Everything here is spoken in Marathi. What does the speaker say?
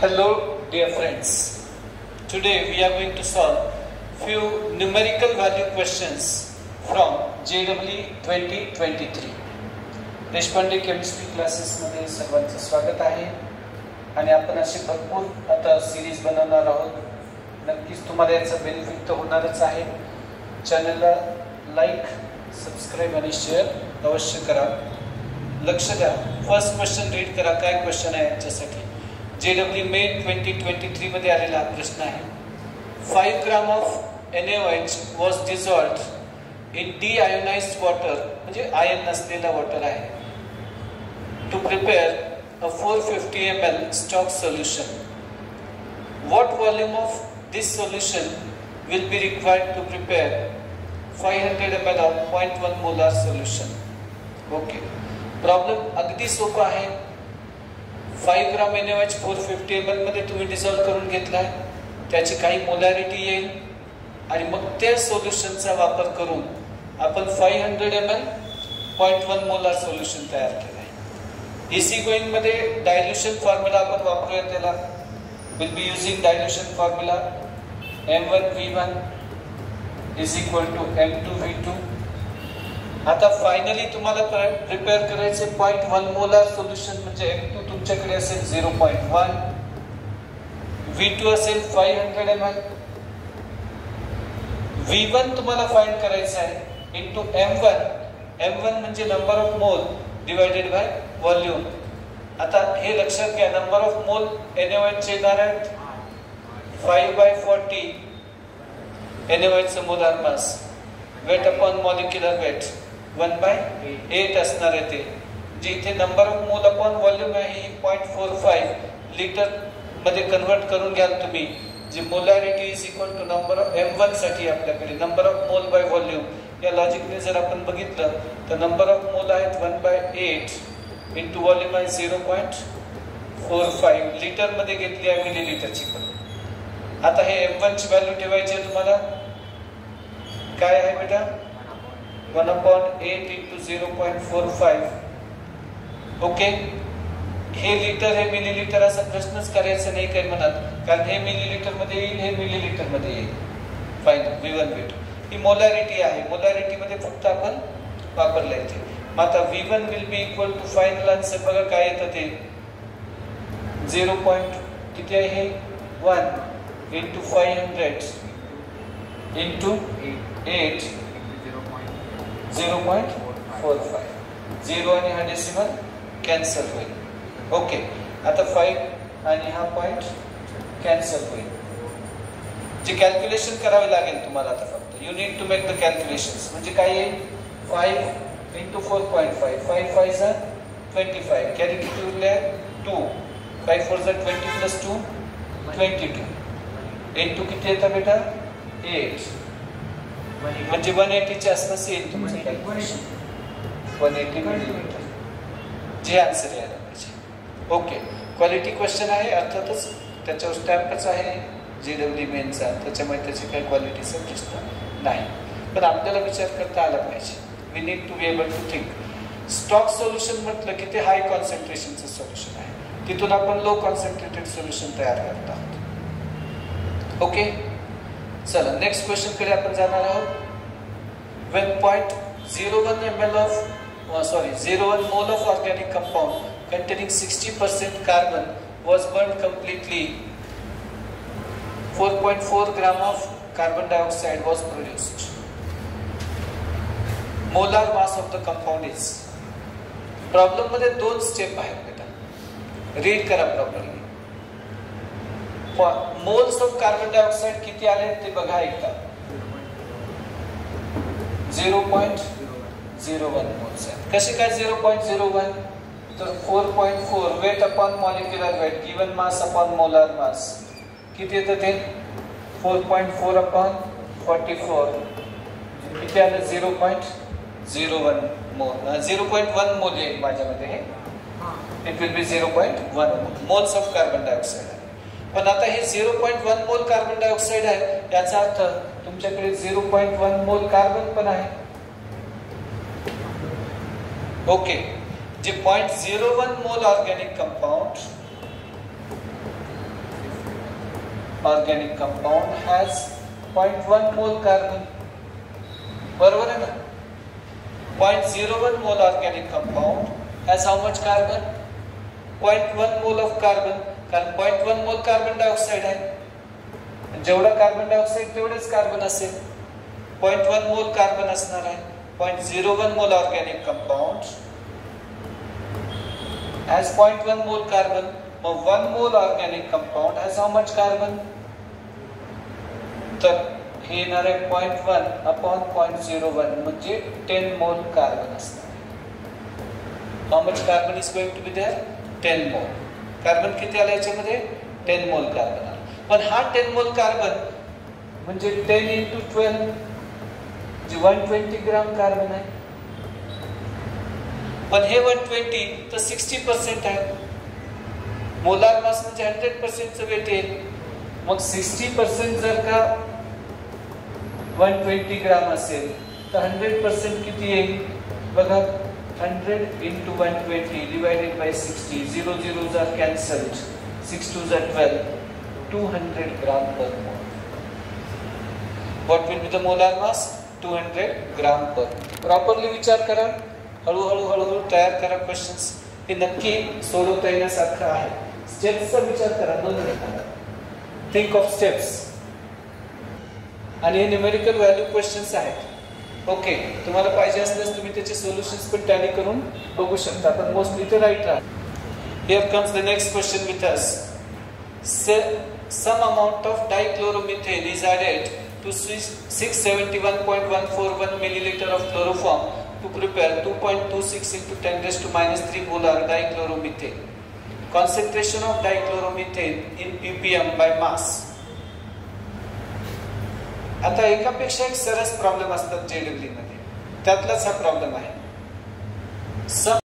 Hello dear friends, today we are going to solve few numerical value questions from JEE 2023. Deshpande chemistry classes मध्ये सर्वांचं स्वागत आहे आणि आपण अशी भरपूर आता सीरीज बनवणार आहोत. नक्कीच तुम्हाला याचा बेनिफिट तर होणारच आहे. चॅनलला लाईक, सबस्क्राइब आणि शेअर अवश्य करा. लक्ष द्या. फर्स्ट क्वेश्चन रीड करा. काय क्वेश्चन आहे याच्यासाठी? JEE मेन 2023 मध्ये आलेला प्रश्न आहे. 5 gram of NaOH was dissolved in deionized water, म्हणजे आयन नसलेला वॉटर आहे, to prepare a 450 ml stock solution. What volume of this solution will be required to prepare 500 ml of 0.1 molar solution. Okay, problem अगदी सोपा आहे. 5 ग्राम NaOH 450 ml मध्ये तुम्ही डिसॉल्व करून घेतलाय, त्याची काही मोलॅरिटी येईल आणि मग त्या सोल्युशनचा वापर करून आपण 500 ml 0.1 मोलार सोल्युशन तयार केलं आहे. इसी गोइंग मध्ये डायल्यूशन फॉर्म्युला आपण वापरूया. त्याला will be using dilution formula M1V1 is equal to M2V2. आता फायनली तुम्हाला प्रिपेअर करायचे 0.1 मोलार सोल्युशन, म्हणजे M2 तुमच्याकडे असेल 0.1, V2 असेल 500 ml, V1 तुम्हाला फाइंड करायचं आहे इंटू M1. M1 म्हणजे नंबर ऑफ मोल डिवाइडेड बाय व्हॉल्यूम. आता हे लक्षात घ्या, नंबर ऑफ मोल NaOH चे येणार आहेत 5/40 NaOH चं molar mass, weight upon molecular weight 1/8 असणार आहे ते. जे इथे number of mole upon volume आहे ही 0.45 लिटर मध्ये कन्वर्ट करून घ्याल तुम्ही. जी molarity is equal to number of M1 साठी आपल्याकडे number of mole by volume. या लॉजिकने जर आपण बघितलं तर नंबर ऑफ मोल आहेत 1/8 इंटू व्हॉल्यूम आहे 0.45 लिटर मध्ये घेतली आहे मिलीलिटरची. आता हे M1 ची व्हॅल्यू ठेवायची आहे तुम्हाला. काय आहे बेटा? 1/8 इंटू 0.45. ओके, हे लिटर हे मिलीलिटर असा प्रश्नच करायचा नाही काही मनात, कारण हे मिलीलिटर मध्ये येईल, हे मिलीलिटर मध्ये येईल. फायनल V1 V2 ही मोलॅरिटी आहे. मोलॅरिटी मध्ये फक्त आपण वापरलं इथे. आता V1 will be equal to final answer बघा काय येतं ते 0. किती आहे हे 1 इंटू 500 इंटू 8 0.45. 0 आणि हा डेसिमल कॅन्सल होईल. ओके, आता 5 आणि हा पॉइंट कॅन्सल होईल. जे कॅल्क्युलेशन करावे लागेल तुम्हाला आता फक्त. You need to make the calculations. म्हणजे काय येईल 5 इंटू 4.5. 5 5 25. कॅरी किती उरले 2. 5 4 20 प्लस 2 22 इंटू किती येतं बेटा 8. म्हणजे 180 आसपास येईल तुमचं कॅल्क्युलेशन. 180 मिलीमीटर जे आन्सर यायला पाहिजे. ओके, क्वालिटी क्वेश्चन आहे, अर्थातच त्याच्यावर स्टॅम्पच आहे JEE मेनचा, त्याच्यामुळे त्याची काही क्वालिटीचा प्रश्न नाही. पण आपल्याला विचार करता आला पाहिजे. We need to be able to think. Stock solution म्हटलं की ते हाय कॉन्सन्ट्रेशनचं सोल्युशन आहे, तिथून आपण लो कॉन्सन्ट्रेटेड सोल्युशन तयार करत आहोत. ओके, चला नेक्स्ट क्वेश्चन कडे आपण जाणार आहोत. when 0.01 ml of 0.1 mole of organic compound containing 60% carbon was burned completely, 4.4 gram of carbon dioxide was produced. Molar mass of the compound is. Problem मध्ये 2 स्टेप आहेत बेटा, रीड करा properly. Moles of carbon dioxide किती आले ते बघा एकदा. 0.01 मोल्स आहेत. कसे काय 0.01? तर 4.4 weight upon molecular weight given mass upon molar mass किती येतं ते 4.4 अपॉन 44 किती आलं 0.01 मोल. 0.1 मोल येईल माझ्यामध्ये हे. It will be 0.1 moles of carbon dioxide. पण आता हे 0.1 मोल कार्बन डायऑक्साइड आहे, याचा अर्थ तुमच्याकडे 0.1 मोल कार्बन पण आहे. ओके, जे 0.01 मोल organic compound organic compound has 0.1 mole carbon. बरोबर आहे ना? 0.01 mole organic compound has how much carbon? 0.1 mole of carbon. कारण 0.1 mole कार्बन डायऑक्साइड आहे. जेवढा कार्बन डायऑक्साइड तेवढेच कार्बन असेल. 0.1 mole कार्बन असणार आहे. 0.01 mole organic compound has 0.1 mole carbon. मग 1 mole organic compound has how much carbon? तर हे येणार आहे 0.1 upon 0.01 म्हणजे 10 mole carbon असणार. How much carbon is going to be there? 10 mole. Carbon किती आला याच्यामध्ये? 10 mole carbon आला. पण हा 10 mole carbon म्हणजे 10 into 12 जे 120 ग्राम कार्बन आहे. पण हे 120 तर 60% आहे. मोलार मास म्हणजे 100% चं वेट येईल. मग 60% जर का 120 ग्राम असेल तर 100% किती येईल? बघा 100 into 120 divided by 60. 0 zeros are cancelled. 6 2s are 12. 200 gram per mole. What will be the molar mass? 200 gram per. Properly विचार करा. हळूहळू तयार करा क्वेश्चन्स. हे नक्की सोडवता येण्यासारखं आहे. स्टेप्सचा विचार करा. 2 मिनिटात थिंक ऑफ स्टेप्स. आणि हे न्यूमेरिकल व्हॅल्यू क्वेश्चन्स आहेत. ओके, तुम्हाला पाहिजे असल्यास तुम्ही त्याचे सोल्युशन्स पण टॅली करून बघू शकता. पण मोस्टली ते राईट राहतात. Here comes the next question with us. Some amount of dichloromethane is added to 671.141 milliliter of chloroform to prepare 2.26 into 10 raised to -3 molar dichloromethane. Concentration of dichloromethane in ppm by mass. आता एकापेक्षा एक सरस प्रॉब्लेम असतात JEE मध्ये. त्यातलाच हा प्रॉब्लेम आहे.